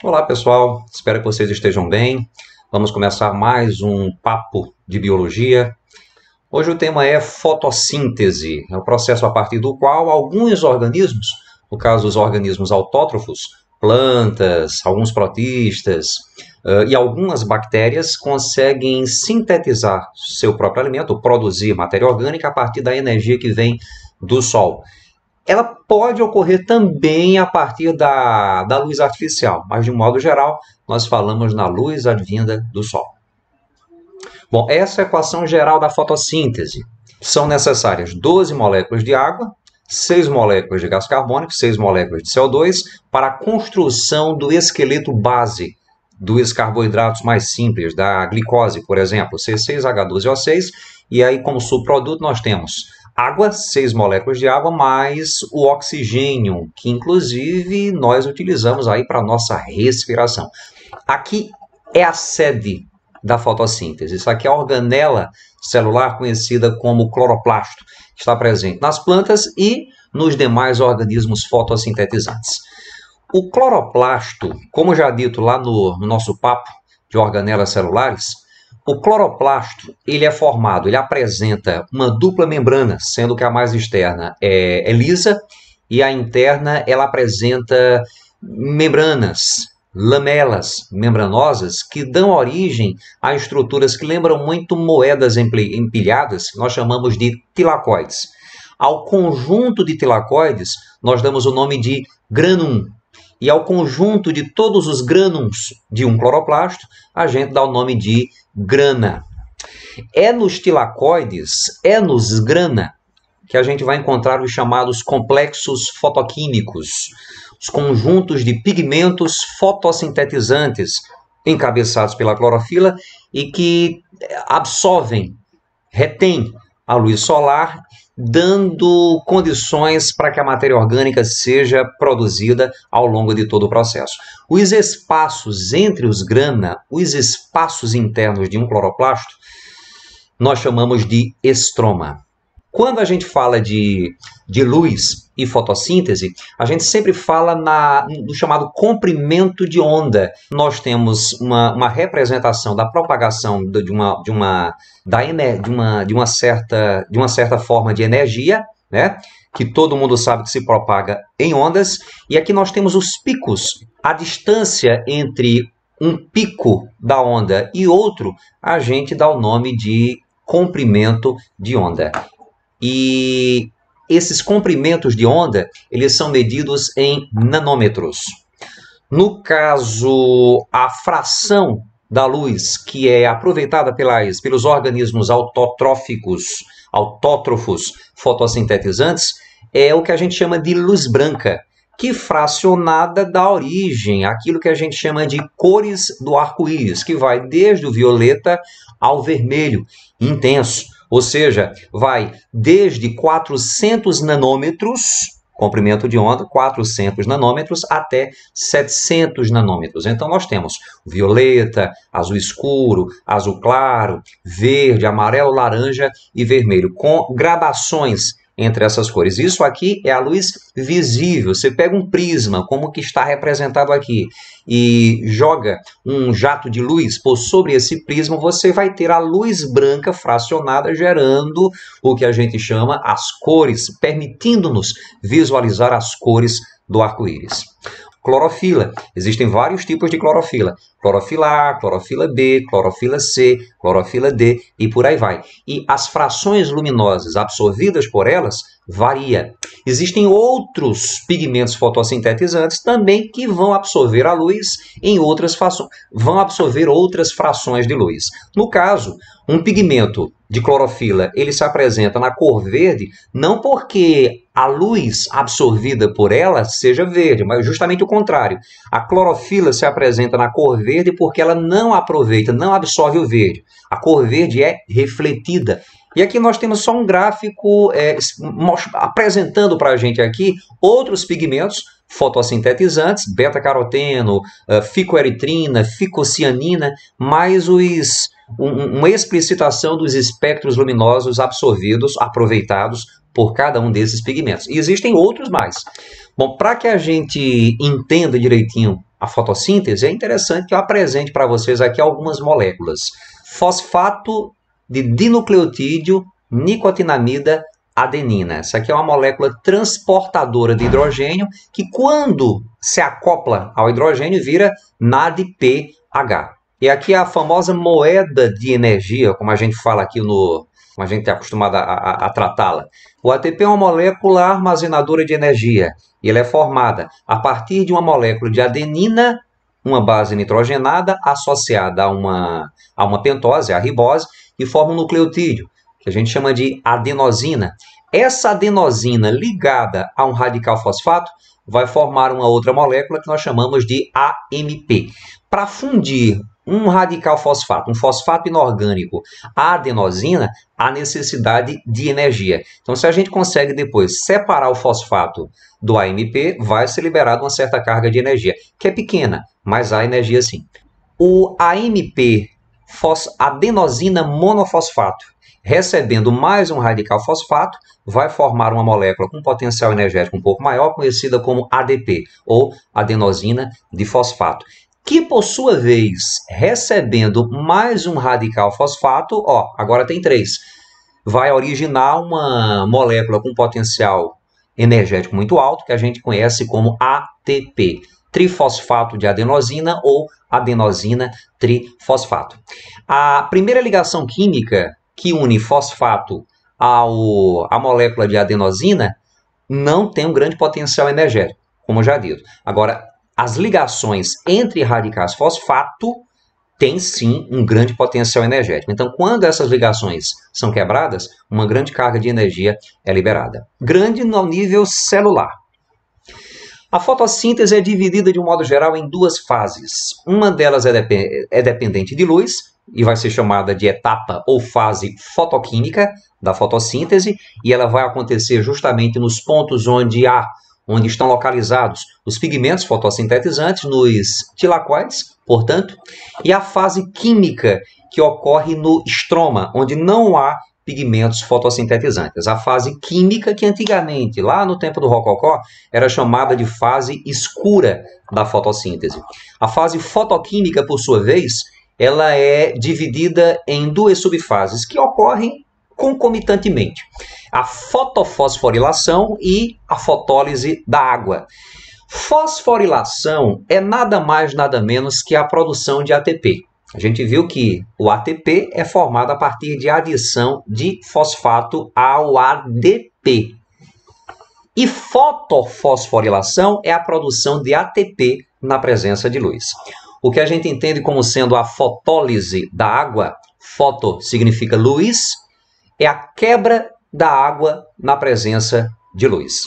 Olá pessoal, espero que vocês estejam bem. Vamos começar mais um papo de biologia. Hoje o tema é fotossíntese, é o processo a partir do qual alguns organismos, no caso os organismos autótrofos, plantas, alguns protistas e algumas bactérias conseguem sintetizar seu próprio alimento, produzir matéria orgânica a partir da energia que vem do Sol. Ela pode ocorrer também a partir da luz artificial, mas de um modo geral, nós falamos na luz advinda do Sol. Bom, essa é a equação geral da fotossíntese. São necessárias 12 moléculas de água, 6 moléculas de gás carbônico, 6 moléculas de CO2 para a construção do esqueleto base dos carboidratos mais simples, da glicose, por exemplo, C6H12O6, e aí como subproduto nós temos água, 6 moléculas de água, mais o oxigênio, que inclusive nós utilizamos aí para a nossa respiração. Aqui é a sede da fotossíntese. Isso aqui é a organela celular conhecida como cloroplasto, que está presente nas plantas e nos demais organismos fotossintetizantes. O cloroplasto, como já dito lá no nosso papo de organelas celulares, o cloroplasto, ele é formado, ele apresenta uma dupla membrana, sendo que a mais externa é lisa e a interna ela apresenta membranas, lamelas membranosas que dão origem a estruturas que lembram muito moedas empilhadas, que nós chamamos de tilacoides. Ao conjunto de tilacoides, nós damos o nome de granum. E ao conjunto de todos os grânulos de um cloroplasto, a gente dá o nome de grana. É nos tilacoides, é nos grana, que a gente vai encontrar os chamados complexos fotoquímicos, os conjuntos de pigmentos fotossintetizantes encabeçados pela clorofila e que absorvem, retêm a luz solar, dando condições para que a matéria orgânica seja produzida ao longo de todo o processo. Os espaços entre os grana, os espaços internos de um cloroplasto, nós chamamos de estroma. Quando a gente fala de luz e fotossíntese, a gente sempre fala no chamado comprimento de onda. Nós temos uma representação da propagação de uma certa forma de energia, né? Que todo mundo sabe que se propaga em ondas. E aqui nós temos os picos. A distância entre um pico da onda e outro, a gente dá o nome de comprimento de onda. E esses comprimentos de onda, eles são medidos em nanômetros. No caso, a fração da luz que é aproveitada pelos organismos autótrofos fotossintetizantes é o que a gente chama de luz branca, que fracionada dá origem àquilo que a gente chama de cores do arco-íris, que vai desde o violeta ao vermelho intenso. Ou seja, vai desde 400 nanômetros, comprimento de onda, 400 nanômetros, até 700 nanômetros. Então, nós temos violeta, azul escuro, azul claro, verde, amarelo, laranja e vermelho, com gradações entre essas cores. Isso aqui é a luz visível. Você pega um prisma, como que está representado aqui, e joga um jato de luz por sobre esse prisma, você vai ter a luz branca fracionada, gerando o que a gente chama as cores, permitindo-nos visualizar as cores do arco-íris. Clorofila. Existem vários tipos de clorofila. Clorofila A, clorofila B, clorofila C, clorofila D e por aí vai. E as frações luminosas absorvidas por elas varia. Existem outros pigmentos fotossintetizantes também que vão absorver a luz em vão absorver outras frações de luz. No caso, um pigmento de clorofila, ele se apresenta na cor verde, não porque a luz absorvida por ela seja verde, mas justamente o contrário. A clorofila se apresenta na cor verde porque ela não aproveita, não absorve o verde. A cor verde é refletida. E aqui nós temos só um gráfico apresentando para a gente aqui outros pigmentos fotossintetizantes, beta-caroteno, ficoeritrina, ficocianina, mais uma explicitação dos espectros luminosos absorvidos, aproveitados por cada um desses pigmentos. E existem outros mais. Bom, para que a gente entenda direitinho a fotossíntese, é interessante que eu apresente para vocês aqui algumas moléculas. Fosfato de dinucleotídeo, nicotinamida, adenina. Essa aqui é uma molécula transportadora de hidrogênio que, quando se acopla ao hidrogênio, vira NADPH. E aqui é a famosa moeda de energia, como a gente fala aqui como a gente é acostumado a tratá-la. O ATP é uma molécula armazenadora de energia e ela é formada a partir de uma molécula de adenina, uma base nitrogenada, associada a uma pentose, a ribose, e forma um nucleotídeo, que a gente chama de adenosina. Essa adenosina ligada a um radical fosfato vai formar uma outra molécula que nós chamamos de AMP. Para fundir um radical fosfato, um fosfato inorgânico, a adenosina, há necessidade de energia. Então, se a gente consegue depois separar o fosfato do AMP, vai ser liberada uma certa carga de energia, que é pequena, mas há energia sim. O AMP, adenosina monofosfato, recebendo mais um radical fosfato, vai formar uma molécula com potencial energético um pouco maior, conhecida como ADP, ou adenosina difosfato, que, por sua vez, recebendo mais um radical fosfato, agora tem 3, vai originar uma molécula com potencial energético muito alto, que a gente conhece como ATP, trifosfato de adenosina ou adenosina trifosfato. A primeira ligação química que une fosfato à molécula de adenosina não tem um grande potencial energético, como já dito. Agora, as ligações entre radicais fosfato têm sim um grande potencial energético. Então, quando essas ligações são quebradas, uma grande carga de energia é liberada. Grande no nível celular. A fotossíntese é dividida, de um modo geral, em 2 fases. Uma delas é dependente de luz, e vai ser chamada de etapa ou fase fotoquímica da fotossíntese, e ela vai acontecer justamente nos pontos onde estão localizados os pigmentos fotossintetizantes, nos tilacoides, portanto, e a fase química, que ocorre no estroma, onde não há pigmentos fotossintetizantes. A fase química, que antigamente, lá no tempo do Rococó, era chamada de fase escura da fotossíntese. A fase fotoquímica, por sua vez, ela é dividida em 2 subfases que ocorrem concomitantemente: a fotofosforilação e a fotólise da água. Fosforilação é nada mais, nada menos que a produção de ATP. A gente viu que o ATP é formado a partir de adição de fosfato ao ADP. E fotofosforilação é a produção de ATP na presença de luz. O que a gente entende como sendo a fotólise da água, foto significa luz, é a quebra da água na presença de luz.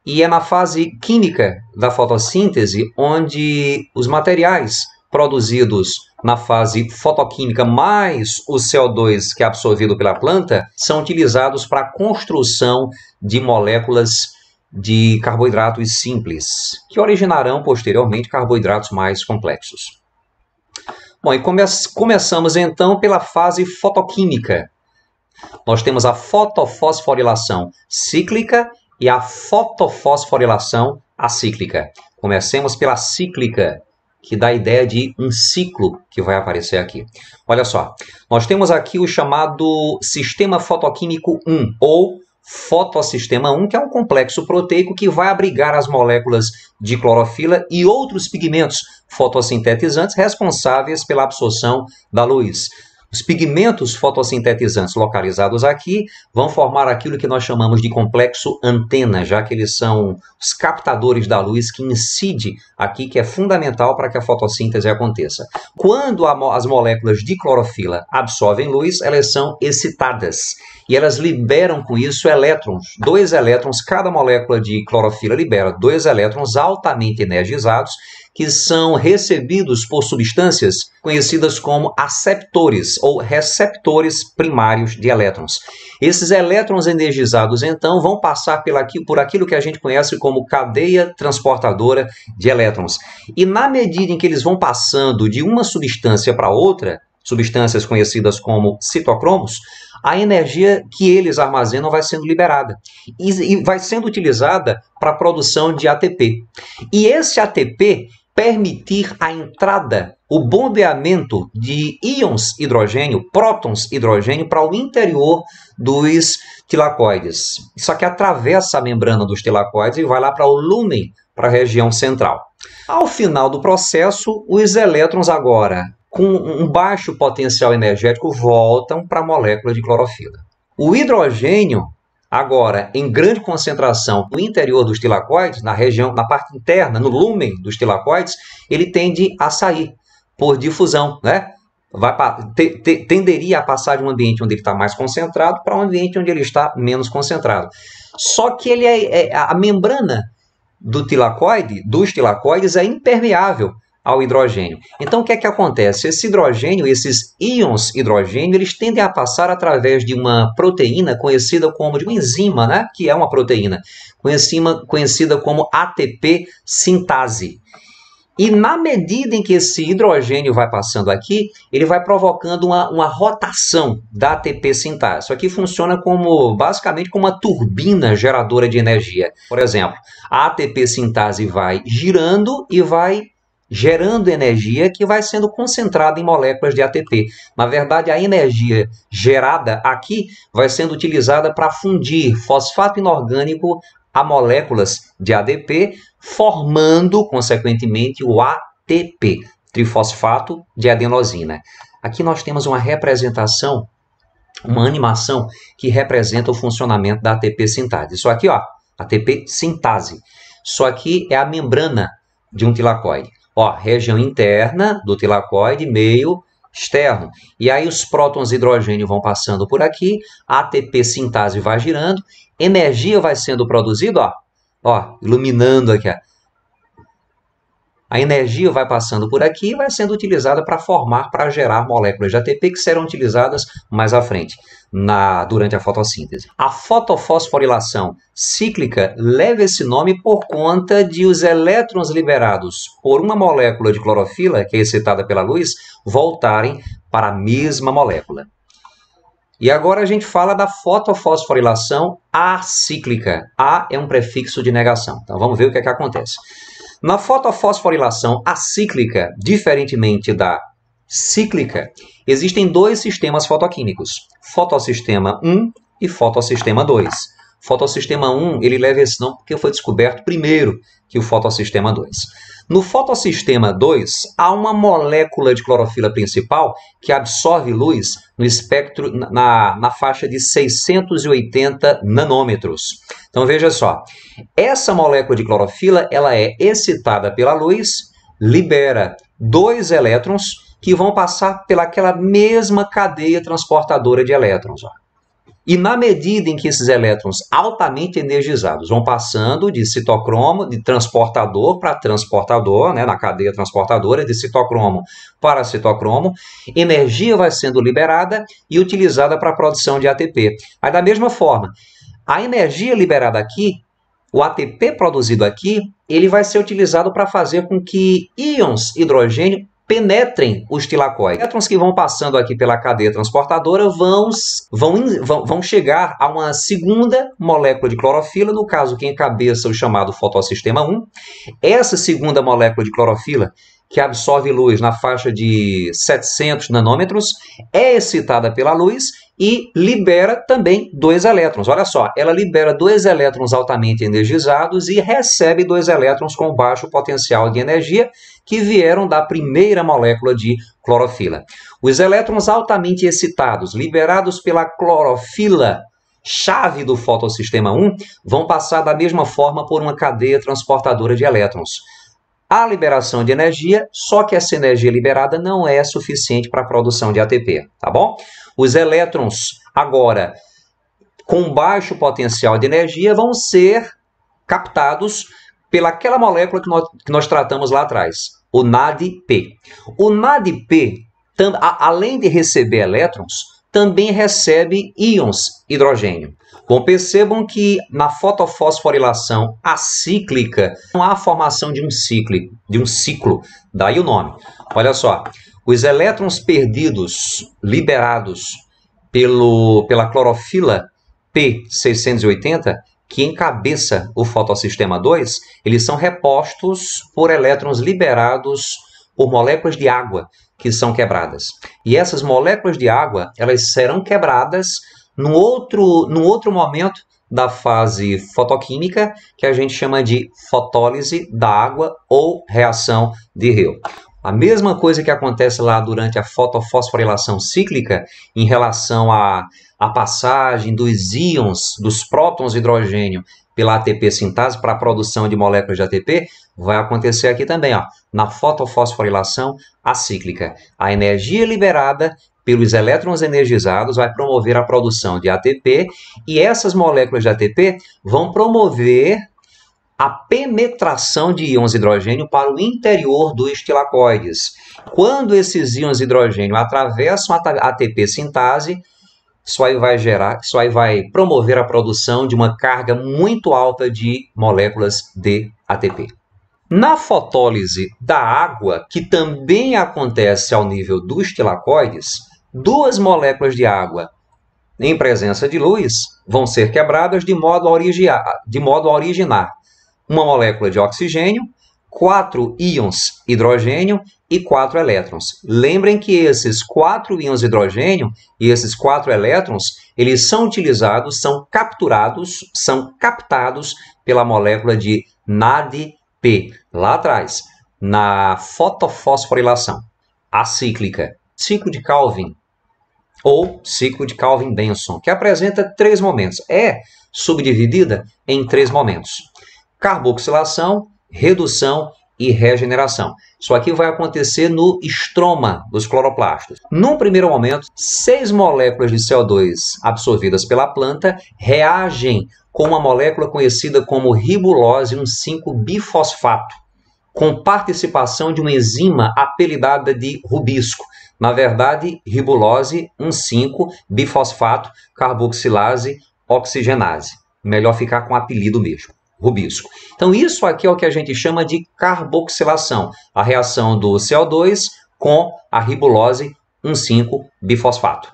E é na fase química da fotossíntese onde os materiais produzidos na fase fotoquímica mais o CO2 que é absorvido pela planta são utilizados para a construção de moléculas de carboidratos simples, que originarão posteriormente carboidratos mais complexos. Bom, e começamos então pela fase fotoquímica. Nós temos a fotofosforilação cíclica e a fotofosforilação acíclica. Comecemos pela cíclica, que dá a ideia de um ciclo que vai aparecer aqui. Olha só, nós temos aqui o chamado sistema fotoquímico 1, ou fotossistema 1, que é um complexo proteico que vai abrigar as moléculas de clorofila e outros pigmentos fotossintetizantes responsáveis pela absorção da luz. Os pigmentos fotossintetizantes localizados aqui vão formar aquilo que nós chamamos de complexo antena, já que eles são os captadores da luz que incide aqui, que é fundamental para que a fotossíntese aconteça. Quando as moléculas de clorofila absorvem luz, elas são excitadas e elas liberam com isso elétrons, 2 elétrons, cada molécula de clorofila libera 2 elétrons altamente energizados, que são recebidos por substâncias conhecidas como aceptores ou receptores primários de elétrons. Esses elétrons energizados, então, vão passar por aquilo que a gente conhece como cadeia transportadora de elétrons. E na medida em que eles vão passando de uma substância para outra, substâncias conhecidas como citocromos, a energia que eles armazenam vai sendo liberada e vai sendo utilizada para a produção de ATP. E esse ATP permitir a entrada, o bombeamento de íons hidrogênio, prótons hidrogênio, para o interior dos tilacoides. Isso aqui atravessa a membrana dos tilacoides e vai lá para o lúmen, para a região central. Ao final do processo, os elétrons agora, com um baixo potencial energético, voltam para a molécula de clorofila. O hidrogênio, agora em grande concentração no interior dos tilacoides, na região, na parte interna, no lúmen dos tilacoides, ele tende a sair por difusão, né? Tenderia a passar de um ambiente onde ele está mais concentrado para um ambiente onde ele está menos concentrado. Só que a membrana dos tilacoides é impermeável ao hidrogênio. Então, o que é que acontece? Esse hidrogênio, esses íons hidrogênio, eles tendem a passar através de uma proteína conhecida como, de uma enzima, né? Que é uma proteína, conhecida como ATP sintase. E na medida em que esse hidrogênio vai passando aqui, ele vai provocando uma rotação da ATP sintase. Isso aqui funciona basicamente como uma turbina geradora de energia. Por exemplo, a ATP sintase vai girando e vai gerando energia que vai sendo concentrada em moléculas de ATP. Na verdade, a energia gerada aqui vai sendo utilizada para fundir fosfato inorgânico a moléculas de ADP, formando, consequentemente, o ATP, trifosfato de adenosina. Aqui nós temos uma representação, uma animação que representa o funcionamento da ATP sintase. Isso aqui, ó, ATP sintase. Isso aqui é a membrana de um tilacoide. Ó, região interna do tilacoide, meio externo. E aí os prótons de hidrogênio vão passando por aqui, a ATP sintase vai girando, energia vai sendo produzida, ó, iluminando aqui, ó. A energia vai passando por aqui e vai sendo utilizada para gerar moléculas de ATP que serão utilizadas mais à frente, durante a fotossíntese. A fotofosforilação cíclica leva esse nome por conta de os elétrons liberados por uma molécula de clorofila, que é excitada pela luz, voltarem para a mesma molécula. E agora a gente fala da fotofosforilação acíclica. A é um prefixo de negação. Então vamos ver o que é que acontece. Na fotofosforilação acíclica, diferentemente da cíclica, existem dois sistemas fotoquímicos, fotossistema 1 e fotossistema 2. Fotossistema 1, ele leva esse nome porque foi descoberto primeiro que o fotossistema 2. No fotossistema 2, há uma molécula de clorofila principal que absorve luz no espectro, na faixa de 680 nanômetros. Então veja só, essa molécula de clorofila ela é excitada pela luz, libera dois elétrons que vão passar pelaquela mesma cadeia transportadora de elétrons. Ó. E na medida em que esses elétrons altamente energizados vão passando de citocromo, de transportador para transportador, né, na cadeia transportadora, de citocromo para citocromo, energia vai sendo liberada e utilizada para a produção de ATP. Aí, da mesma forma, a energia liberada aqui, o ATP produzido aqui, ele vai ser utilizado para fazer com que íons hidrogênio penetrem os tilacoides. Os elétrons que vão passando aqui pela cadeia transportadora vão chegar a uma segunda molécula de clorofila, no caso que encabeça o chamado fotossistema 1. Essa segunda molécula de clorofila, que absorve luz na faixa de 700 nanômetros, é excitada pela luz e libera também dois elétrons. Olha só, ela libera dois elétrons altamente energizados e recebe dois elétrons com baixo potencial de energia que vieram da primeira molécula de clorofila. Os elétrons altamente excitados, liberados pela clorofila, chave do fotossistema 1, vão passar da mesma forma por uma cadeia transportadora de elétrons. A liberação de energia, só que essa energia liberada não é suficiente para a produção de ATP, tá bom? Os elétrons, agora, com baixo potencial de energia, vão ser captados pelaquela molécula que nós tratamos lá atrás, o NADP. O NADP, além de receber elétrons, também recebe íons hidrogênio. Bom, percebam que na fotofosforilação acíclica não há a formação de um ciclo, daí o nome. Olha só, os elétrons perdidos, liberados pela clorofila P680, que encabeça o fotossistema 2, eles são repostos por elétrons liberados por moléculas de água que são quebradas. E essas moléculas de água, elas serão quebradas num outro momento da fase fotoquímica, que a gente chama de fotólise da água ou reação de Reaux. A mesma coisa que acontece lá durante a fotofosforilação cíclica em relação à passagem dos íons, dos prótons de hidrogênio pela ATP sintase para a produção de moléculas de ATP, vai acontecer aqui também, ó, na fotofosforilação acíclica. A energia liberada pelos elétrons energizados vai promover a produção de ATP e essas moléculas de ATP vão promover a penetração de íons de hidrogênio para o interior dos tilacoides. Quando esses íons de hidrogênio atravessam a ATP sintase, isso aí vai promover a produção de uma carga muito alta de moléculas de ATP. Na fotólise da água, que também acontece ao nível dos tilacoides, duas moléculas de água em presença de luz vão ser quebradas de modo a originar uma molécula de oxigênio, 4 íons hidrogênio e 4 elétrons. Lembrem que esses 4 íons hidrogênio e esses 4 elétrons, eles são utilizados, são captados pela molécula de NADP, lá atrás, na fotofosforilação acíclica, ciclo de Calvin, ou ciclo de Calvin-Benson, que apresenta 3 momentos. É subdividida em 3 momentos: carboxilação, redução e regeneração. Isso aqui vai acontecer no estroma dos cloroplastos. Num primeiro momento, 6 moléculas de CO2 absorvidas pela planta reagem com uma molécula conhecida como ribulose 1,5-bifosfato, com participação de uma enzima apelidada de rubisco. Na verdade, ribulose 1,5-bifosfato carboxilase oxigenase. Melhor ficar com o apelido mesmo, rubisco. Então, isso aqui é o que a gente chama de carboxilação, a reação do CO2 com a ribulose 1,5-bifosfato,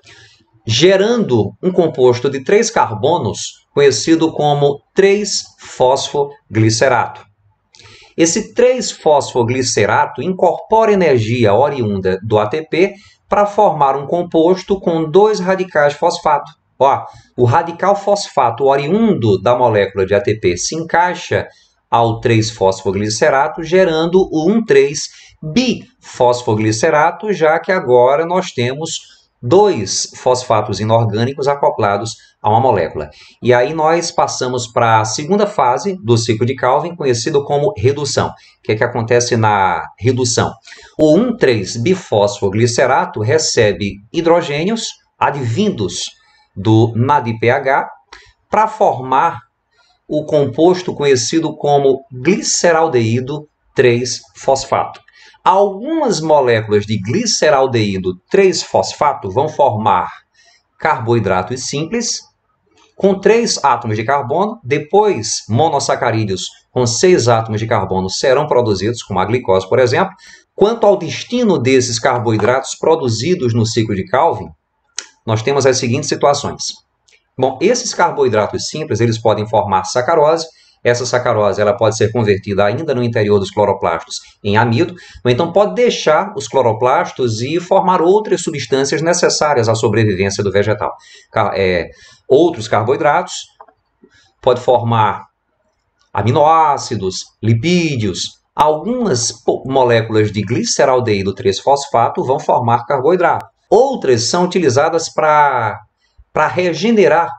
gerando um composto de 3 carbonos, conhecido como 3-fosfoglicerato. Esse 3-fosfoglicerato incorpora energia oriunda do ATP para formar um composto com 2 radicais fosfato. Ó, o radical fosfato oriundo da molécula de ATP se encaixa ao 3-fosfoglicerato, gerando o 1,3-bifosfoglicerato, já que agora nós temos 2 fosfatos inorgânicos acoplados a uma molécula. E aí nós passamos para a segunda fase do ciclo de Calvin, conhecido como redução. O que acontece na redução? O 1,3-bifosfoglicerato recebe hidrogênios advindos do NADPH para formar o composto conhecido como gliceraldeído 3-fosfato. Algumas moléculas de gliceraldeído 3-fosfato vão formar carboidratos simples com 3 átomos de carbono, depois monossacarídeos com 6 átomos de carbono serão produzidos, como a glicose, por exemplo. Quanto ao destino desses carboidratos produzidos no ciclo de Calvin, nós temos as seguintes situações. Bom, esses carboidratos simples, eles podem formar sacarose. Essa sacarose ela pode ser convertida ainda no interior dos cloroplastos em amido, ou então pode deixar os cloroplastos e formar outras substâncias necessárias à sobrevivência do vegetal. Outros carboidratos pode formar aminoácidos, lipídios. Algumas moléculas de gliceraldeído 3-fosfato vão formar carboidrato. Outras são utilizadas para regenerar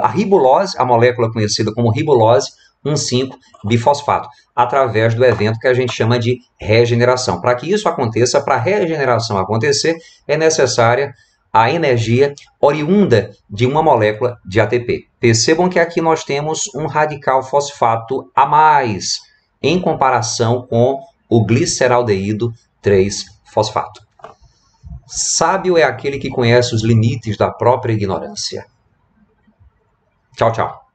a ribulose, a molécula conhecida como ribulose 1,5-bifosfato, através do evento que a gente chama de regeneração. Para que isso aconteça, para a regeneração acontecer, é necessária a energia oriunda de uma molécula de ATP. Percebam que aqui nós temos um radical fosfato a mais, em comparação com o gliceraldeído 3-fosfato. Sábio é aquele que conhece os limites da própria ignorância. Tchau, tchau.